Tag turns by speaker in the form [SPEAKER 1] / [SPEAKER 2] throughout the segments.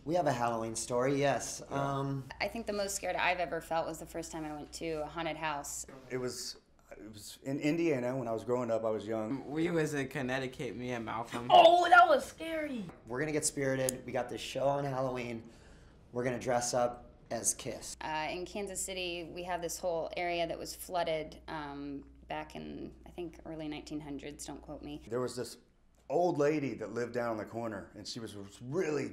[SPEAKER 1] we have a Halloween story, yes.
[SPEAKER 2] Yeah. I think the most scared I've ever felt was the first time I went to a haunted house.
[SPEAKER 3] It was in Indiana when I was growing up. I was young.
[SPEAKER 4] We was in Connecticut, me and Malcolm.
[SPEAKER 5] Oh, that was scary.
[SPEAKER 1] We're gonna get spirited. We got this show on Halloween. We're gonna dress up as Kiss.
[SPEAKER 2] In Kansas City, we have this whole area that was flooded back in, I think, early 1900s, don't quote me.
[SPEAKER 3] There was this old lady that lived down the corner, and she was really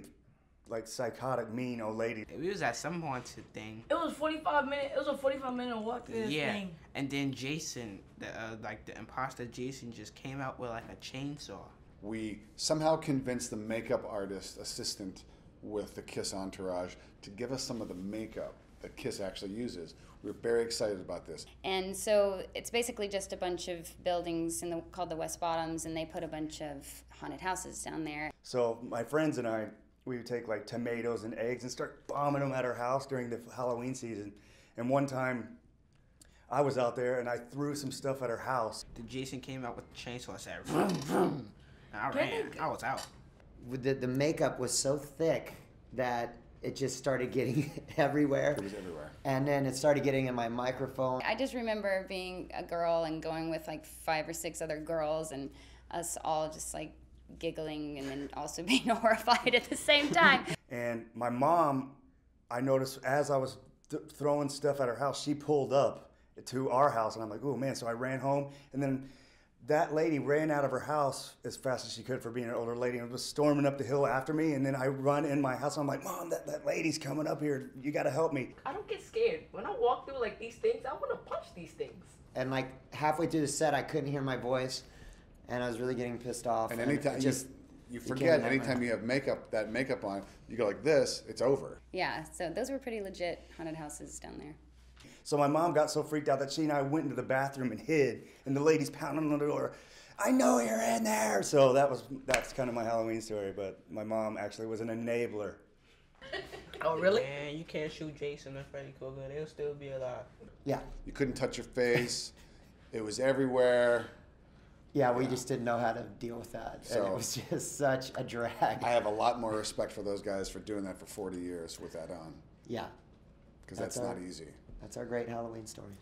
[SPEAKER 3] like psychotic, mean old lady.
[SPEAKER 4] We was at some haunted thing.
[SPEAKER 5] It was 45 minutes. It was a 45-minute walk to this thing.
[SPEAKER 4] And then Jason, the imposter Jason, just came out with like a chainsaw.
[SPEAKER 6] We somehow convinced the makeup artist assistant with the Kiss entourage to give us some of the makeup that Kiss actually uses. We were very excited about this.
[SPEAKER 2] And so it's basically just a bunch of buildings called the West Bottoms, and they put a bunch of haunted houses down there.
[SPEAKER 3] So my friends and I, we would take like tomatoes and eggs and start bombing them at our house during the Halloween season. And one time, I was out there and I threw some stuff at her house.
[SPEAKER 4] The Jason came out with a chainsaw and said, vroom, vroom. And I ran. I was out.
[SPEAKER 1] The makeup was so thick that it just started getting everywhere.
[SPEAKER 6] It was everywhere.
[SPEAKER 1] And then it started getting in my microphone.
[SPEAKER 2] I just remember being a girl and going with like 5 or 6 other girls and us all just like giggling and then also being horrified at the same time.
[SPEAKER 3] And my mom, I noticed as I was throwing stuff at her house, she pulled up to our house, and I'm like, oh man, so I ran home, and then that lady ran out of her house as fast as she could for being an older lady and was storming up the hill after me, and then I run in my house, and I'm like, Mom, that lady's coming up here, you gotta help me.
[SPEAKER 5] I don't get scared. When I walk through like these things, I want to punch these things.
[SPEAKER 1] And like halfway through the set, I couldn't hear my voice, and I was really getting pissed off.
[SPEAKER 6] And anytime you forget, anytime you have that makeup on, you go like this, it's over.
[SPEAKER 2] Yeah, so those were pretty legit haunted houses down there.
[SPEAKER 3] So my mom got so freaked out that she and I went into the bathroom and hid, and the lady's pounding on the door, I know you're in there. So that's kind of my Halloween story, but my mom actually was an enabler.
[SPEAKER 5] Oh, really?
[SPEAKER 4] Man, you can't shoot Jason and Freddy Krueger. They'll still be alive.
[SPEAKER 1] Yeah.
[SPEAKER 6] You couldn't touch your face. It was everywhere.
[SPEAKER 1] Yeah, we just didn't know how to deal with that.
[SPEAKER 6] So,
[SPEAKER 1] and it was just such a drag.
[SPEAKER 6] I have a lot more respect for those guys for doing that for 40 years with that on.
[SPEAKER 1] Yeah.
[SPEAKER 6] Because that's not easy.
[SPEAKER 1] That's our great Halloween story.